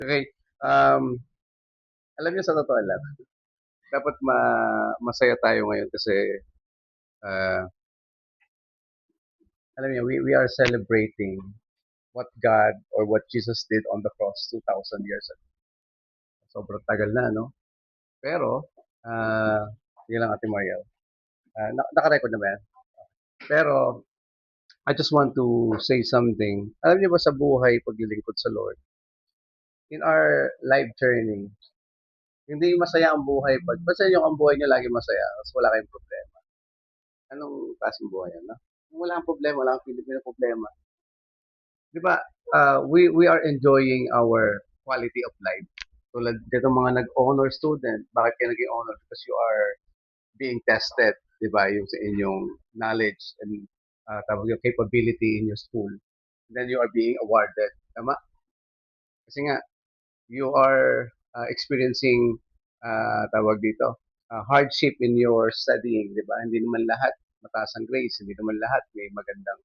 Okay, alam niyo sa totoo lang, dapat masaya tayo ngayon kasi, ah, alam niyo we are celebrating what God or what Jesus did on the cross 2,000 years ago. Sobrang tagal na 'no? Pero, sige lang Ate Mariel, naka-record na ba 'yan? Pero I just want to say something. Alam niyo ba sa buhay paglilingkod sa Lord, in our life journey, hindi masaya ang buhay basta yung ang buhay niyo lagi masaya tapos wala kayong problema. Anong klaseng buhay yan 'no? Kung wala kang problema, wala kang feeling ng problema. 'Di ba, we are enjoying our quality of life. Tulad nitong mga nag-honor student, bakit kayo naging honor? Because you are being tested, 'di ba, yung sa inyong knowledge and tawag yung capability in your school. And then you are being awarded. Tama? Kasi nga, you are experiencing tawag dito, hardship in your studying, 'di ba? Hindi naman lahat mataas ang grades, hindi naman lahat may magandang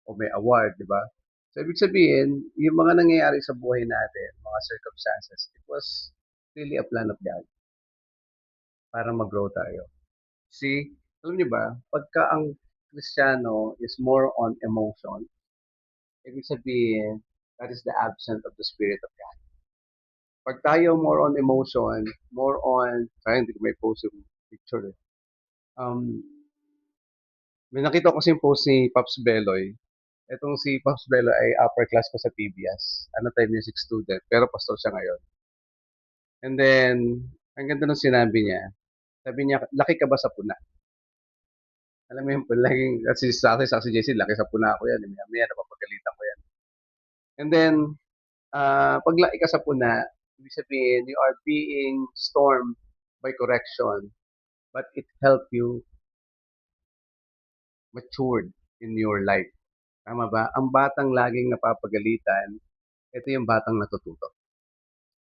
o may award, 'di ba? So ibig sabihin, yung mga nangyayari sa buhay natin, mga circumstances, it was really a plan of God para mag-grow tayo. See, alam niyo ba, pagka ang Kristiyano is more on emotion, ibig sabihin, that is the absence of the Spirit of God. Pag tayo more on emotion, more on, sayang hindi ko may post yung picture eh. Um, may nakita ko kasi yung post ni Pops Beloy. Itong si Pops Beloy ay upper class ko sa PBS. Ano tayo music student, pero pastor siya ngayon. And then, ang ganda ng sinabi niya. Sabi niya, laki ka ba sa puna? Alam mo yun, laging, kasi sa akin, sa si JC, laki sa puna ako yan. Maya, napapagalitan ko yan. And then, pag laki ka sa puna, ibig sabihin, you are being stormed by correction, but it help you matured in your life. Tama ba? Ang batang laging napapagalitan, ito yung batang natututo.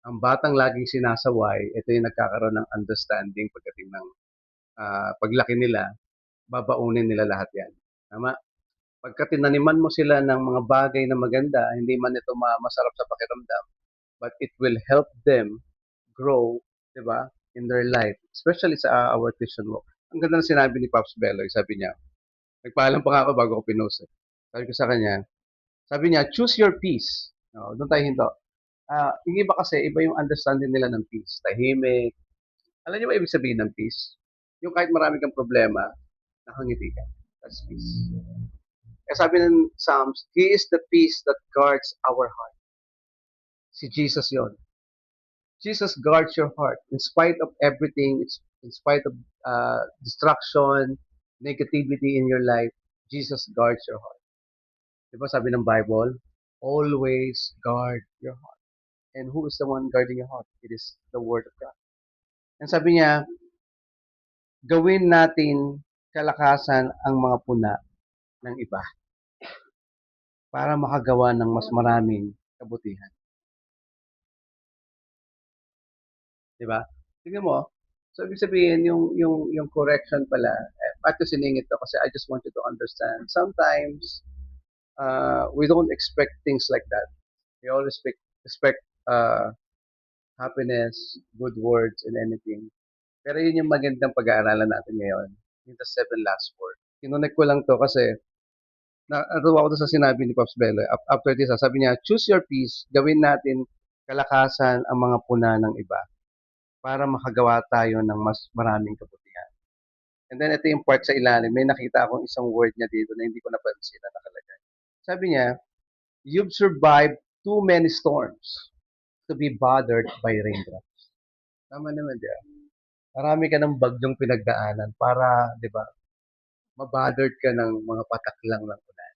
Ang batang laging sinasaway, ito yung nagkakaroon ng understanding pagdating ng paglaki nila, babaunin nila lahat yan. Tama? Pagka tinaniman mo sila ng mga bagay na maganda, hindi man ito masarap sa pakiramdam, but it will help them grow, di ba, in their life, especially sa our Christian walk. Ang ganda ng sinabi ni Pops Beloy, sabi niya, nagpaalam pa nga ako bago ko pinost. Sabi ko sa kanya, sabi niya, choose your peace. No, doon tayo hinto. Yung iba kasi, iba yung understanding nila ng peace. Tahimik. Alam niyo ba ibig sabihin ng peace? Yung kahit marami kang problema, nakangiti ka. That's peace. Kaya sabi ng Psalms, He is the peace that guards our heart. Si Jesus yon. Jesus guards your heart. In spite of everything, in spite of distraction, negativity in your life, Jesus guards your heart. Diba sabi ng Bible, always guard your heart. And who is the one guarding your heart? It is the Word of God. And sabi niya, gawin natin kalakasan ang mga puna ng iba para makagawa ng mas maraming kabutihan. Di ba? Tingnan mo, so ibig sabihin, yung correction pala, bakit ko siningit to? Kasi I just want you to understand, sometimes, we don't expect things like that. We always expect happiness, good words, and anything. Pero yun yung magandang pag-aaralan natin ngayon, yung the seven last word. Kinunik ko lang to kasi natuwa ko sa sinabi ni Pops Bello. After this, sabi niya, choose your peace, gawin natin kalakasan ang mga puna ng iba para makagawa tayo ng mas maraming kabutihan. And then ito yung part sa ilalim, may nakita akong isang word niya dito na hindi ko napansin na nakalagay. Sabi niya, you've survived too many storms to be bothered by raindrops. Tama naman, di ba? Marami ka ng bagyong pinagdaanan para, di ba, mabothered ka ng mga patak lang ng ulan.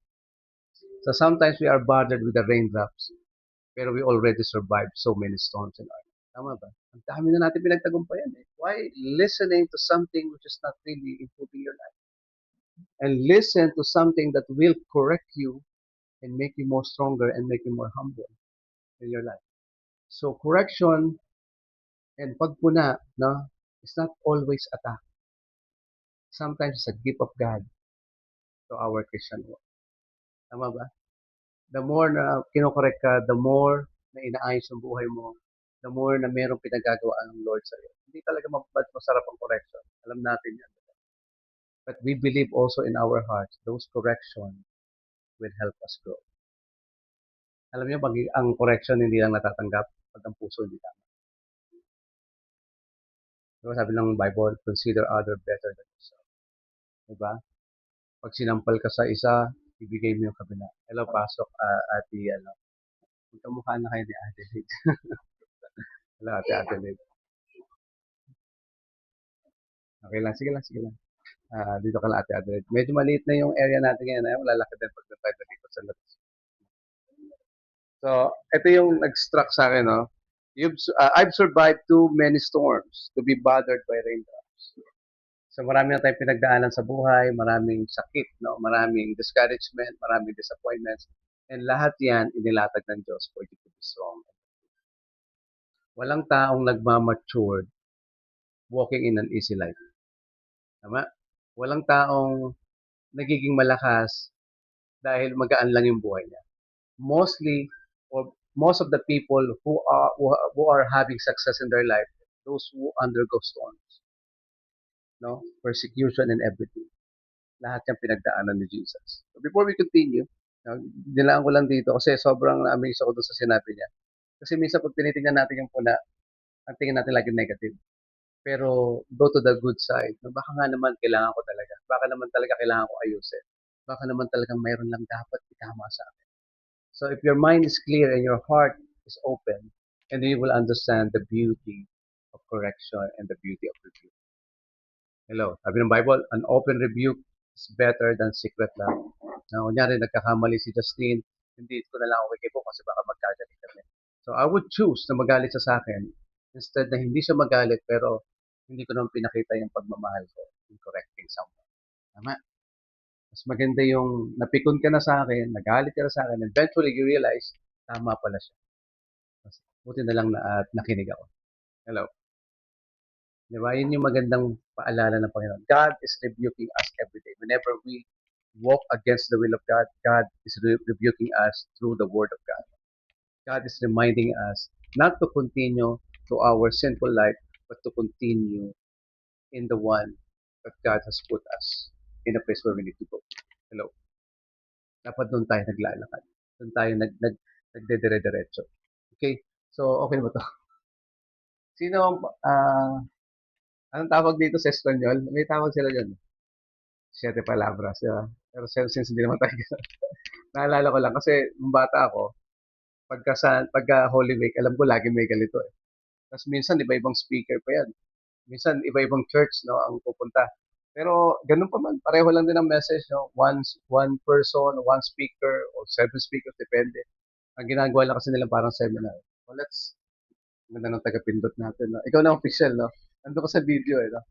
So sometimes we are bothered with the raindrops, pero we already survived so many storms in our life. Tama ba? Ang dami na natin pinagtagumpayan eh. Why listening to something which is not really improving your life? And listen to something that will correct you and make you more stronger and make you more humble in your life. So correction and pagpuna, no, is not always attack. Sometimes it's a gift of God to our Christian walk. Tama ba? The more na kinokorek ka, the more na inaayos yung buhay mo, the more na merong pinagagawa ng Lord sa'yo. Hindi talaga masarap ang correction. Alam natin yan. But we believe also in our hearts, those correction will help us grow. Alam niyo, pag ang correction hindi lang natatanggap, pag ang puso hindi tama. Diba sabi ng Bible, consider other better than yourself. Diba? Pag sinampal ka sa isa, ibigay mo yung kabila. Hello, pasok, ati, magkamukha na kayo ni Ate Lid. Hello, Ate Lid. Okay lang, sige lang, sige lang. Dito ka lang, Ate Lid. Medyo maliit na yung area natin ngayon. Malalaki din pag na-type na dito sa labas. So, ito yung nag-struck sa akin, no? I've survived too many storms to be bothered by raindrops. So marami na tayong pinagdaanan sa buhay, maraming sakit, no? Maraming discouragement, maraming disappointments. And lahat yan, inilatag ng Diyos for you to be strong. Walang taong nagmamature walking in an easy life. Tama? Walang taong nagiging malakas dahil magaan lang yung buhay niya. Mostly, or most of the people who are having success in their life, those who undergo storms, no? Persecution and everything. Lahat yung pinagdaanan ni Jesus. So before we continue, dilaan ko lang dito kasi sobrang na-amaze ako doon sa sinabi niya. Kasi minsan pag tinitingnan natin yung pula, ang tingin natin lagi negative. Pero go to the good side. No, baka nga naman kailangan ko talaga. Baka naman talaga kailangan ko ayusin. Baka naman talagang mayroon lang dapat itama sa akin. So if your mind is clear and your heart is open, and you will understand the beauty of correction and the beauty of rebuke. Hello. Sabi ng Bible, an open rebuke is better than secret love. Na kunyari, nagkakamali si Justine, hindi ko na lang ako kikipo kasi baka magkagalit kami. So I would choose na magalit siya sa akin instead na hindi siya magalit pero hindi ko naman pinakita yung pagmamahal ko in correcting someone. Tama? Mas maganda yung napikon ka na sa akin, nagalit ka na sa akin, and eventually you realize, tama pala siya. Mas buti na lang na at nakinig ako. Hello. Di ba? Yun yung magandang paalala ng Panginoon. God is rebuking us every day. Whenever we walk against the will of God, God is rebuking us through the Word of God. God is reminding us not to continue to our sinful life, but to continue in the one that God has put us in a place where we need to go. Hello. Dapat doon tayo naglalakad. Doon tayo nagdedire-diretso. Okay? So, okay ba to? Sino, anong tawag dito sa Espanyol? May tawag sila dyan. Siete palabras, di ba? Pero since hindi naman tayo naalala ko lang kasi nung bata ako, pagka Holy Week, alam ko lagi may galito eh. Tapos minsan iba-ibang speaker pa yan. Minsan iba-ibang church no ang pupunta. Pero ganun pa man, pareho lang din ang message no. One person, one speaker or seven speakers depende. Ang ginagawa lang kasi nila parang seminar. So ganda ng taga-pindot natin. No? Ikaw na official, no? Nandun ka sa video, eh, no?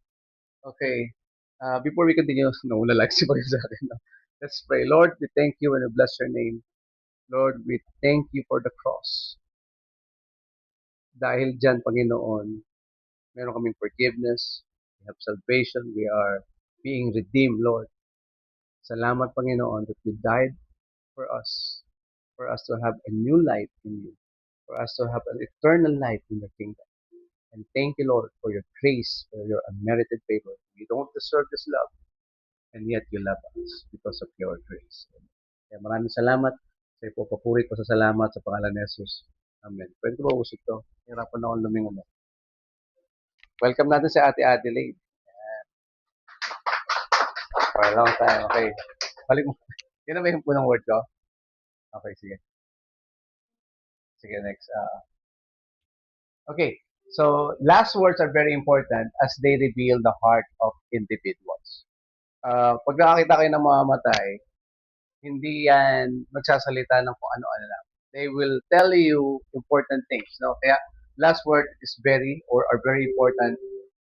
Okay. Before we continue, nauna like si Pag sa akin, no? Let's pray. Lord, we thank you and we bless your name. Lord, we thank you for the cross. Dahil dyan, Panginoon, meron kaming forgiveness, we have salvation, we are being redeemed, Lord. Salamat, Panginoon, that you died for us to have a new life in you, for us to have an eternal life in your kingdom. And thank you, Lord, for your grace, for your unmerited favor. We don't deserve this love, and yet you love us because of your grace. Kaya maraming salamat sa ipopapuri ko sa salamat sa pangalan ni Jesus. Amen. Pwede ko ba usik to? Hirapan akong lumingon. Welcome natin si Ate Adelaide. For a long time. Okay. Balik mo. Yan na ba yung punang word ko? Okay, sige. Sige, next. Okay. So, last words are very important as they reveal the heart of individuals. Pag nakakita kayo ng mamamatay, hindi yan magsasalita ng kung ano-ano lang. They will tell you important things. No? Kaya, last word is are very important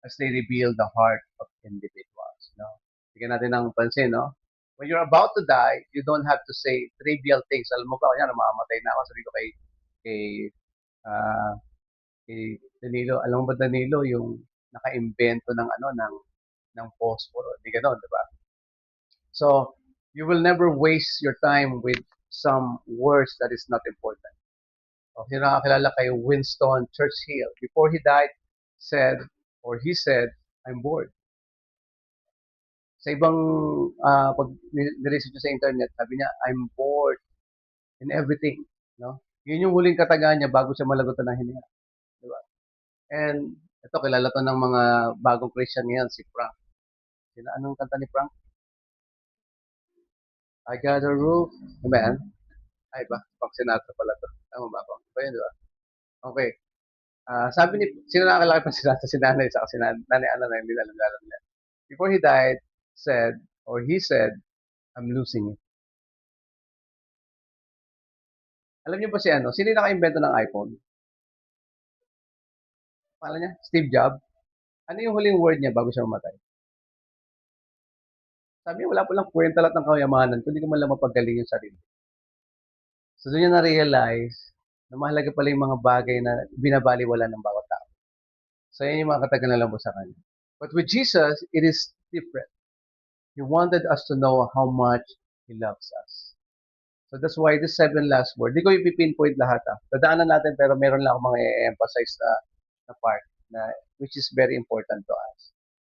as they reveal the heart of individuals. No? Bigyan natin ng pansin, no? When you're about to die, you don't have to say trivial things. Alam mo ba, kanya, mamamatay na ako. Sabi ko kay, uh, kay Danilo, alam mo ba Danilo, yung naka-invento ng ng phosphor. Hindi gano'n, di ba? So, you will never waste your time with some words that is not important. O, sino nakakilala kay Winston Churchill? Before he died, he said, I'm bored. Sa ibang, pag niresearch niyo sa internet, sabi niya, I'm bored in everything. No? Yun yung huling katagaan niya bago siya malagutan ng hininga. Di ba? And ito, kilala to ng mga bagong Christian ngayon, si Frank. Anong kanta ni Frank? I got a roof. Amen. Ay ba? Frank Sinatra pala to. Tama ba ako? Ba yun, di ba? Okay. Sabi ni, sino nakakilala pa si Sinatra? Si nanay, saka si nanay, hindi alam niya. Before he died, he said, I'm losing it. Alam niyo ba si ano? Sino yung naka-invento ng iPhone? Pala niya? Steve Jobs. Ano yung huling word niya bago siya mamatay? Sabi niya, wala po lang kwenta lahat ng kayamanan, kundi ko man lang mapagaling yung sarili. So, doon niya na-realize na mahalaga pala yung mga bagay na binabaliwala ng bawat tao. So, yan yung mga katagalan lang po sa kanya. But with Jesus, it is different. He wanted us to know how much He loves us. So that's why the 7 last word, di ko ipipinpoint lahat. Dadaanan natin pero meron lang ako mga i-emphasize na part which is very important to us.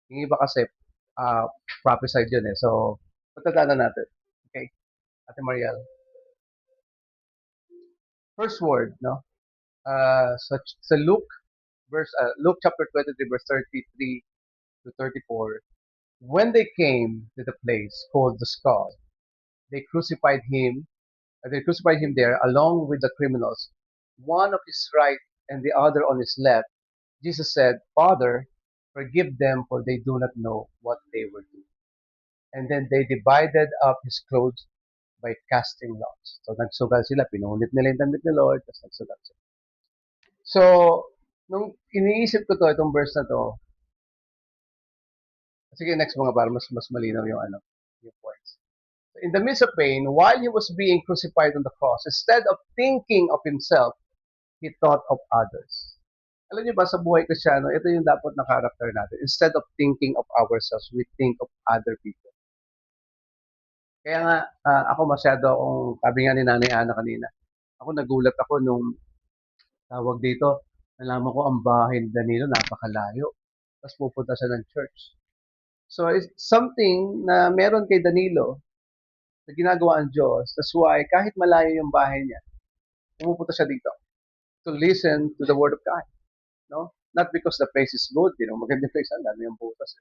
Yung iba kasi prophesied yun eh. So, patadaanan natin. Okay? Ate Mariel. First word, no? Sa Luke chapter 23, verse 33 to 34, when they came to the place called the Skull, they crucified him there along with the criminals, one on his right and the other on his left. Jesus said, Father, forgive them, for they do not know what they were doing. And then they divided up his clothes by casting lots. So nagsugal sila, pinunit nila yung damit ni Lord, tapos nagsugal sila. So, nung iniisip ko itong verse na to, sige, next mga para mas malinaw yung points. In the midst of pain, while he was being crucified on the cross, instead of thinking of himself, he thought of others. Alam niyo ba, sa buhay Kristyano, ito yung dapat na character natin. Instead of thinking of ourselves, we think of other people. Kaya nga, ako masyado sabi nga ni Nanay Ana kanina, ako nagulat ako nung tawag dito, nalaman ko ang bahay ni Danilo, napakalayo. Tapos pupunta siya ng church. So, it's something na meron kay Danilo, na ginagawa ang Diyos. That's why, kahit malayo yung bahay niya, pumupunta siya dito to listen to the Word of God. No? Not because the place is good, maganda yung place, ang dami yung butas.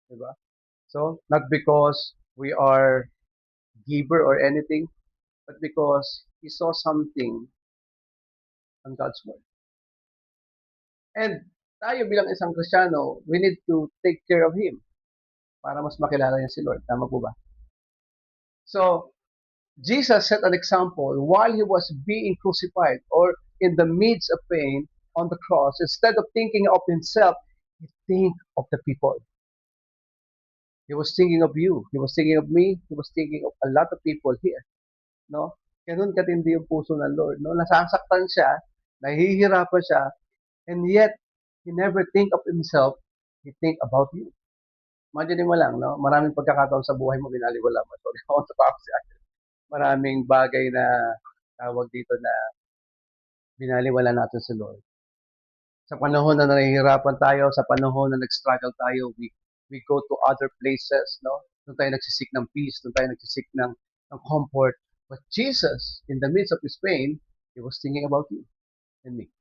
Diba? So, not because we are giver or anything, but because he saw something on God's Word. And tayo bilang isang Kristiyano, we need to take care of Him para mas makilala niya si Lord. Tama po ba? So, Jesus set an example while he was being crucified or in the midst of pain on the cross. Instead of thinking of himself, he think of the people. He was thinking of you. He was thinking of me. He was thinking of a lot of people here. No? Ganun katindi yung puso ng Lord. No? Nasasaktan siya, nahihirapan siya, and yet, he never think of himself. He think about you. Imagine mo lang, no? Maraming pagkakataon sa buhay mo, binaliwala mo. Sorry, ako sa prophecy. Maraming bagay na tawag dito na binaliwala natin si Lord. Sa panahon na nahihirapan tayo, sa panahon na nag-struggle tayo, we go to other places, no? Doon tayo nagsisik ng peace, doon tayo nagsisik ng comfort. But Jesus, in the midst of his pain, he was thinking about you and me.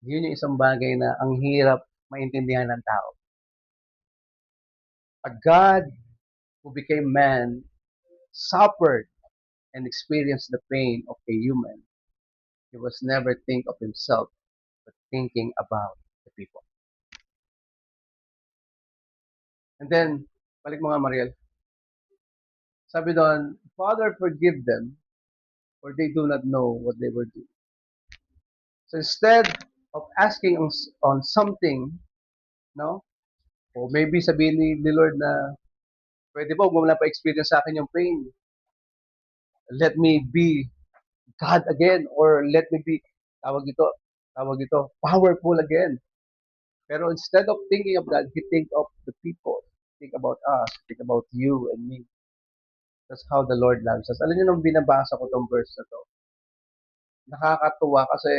Yun yung isang bagay na ang hirap maintindihan ng tao. A God who became man suffered and experienced the pain of a human. He was never think of himself, but thinking about the people. And then, balik mga Mariel. Sabi doon, Father, forgive them, for they do not know what they were doing. So instead of asking on something, no? O maybe sabihin ni Lord na, pwede ba, huwag mo lang pa-experience sa akin yung pain. Let me be God again, or let me be, tawag ito, powerful again. Pero instead of thinking of God, he think of the people. Think about us. Think about you and me. That's how the Lord loves us. Alam niyo nung binabasa ko tong verse na to, nakakatuwa kasi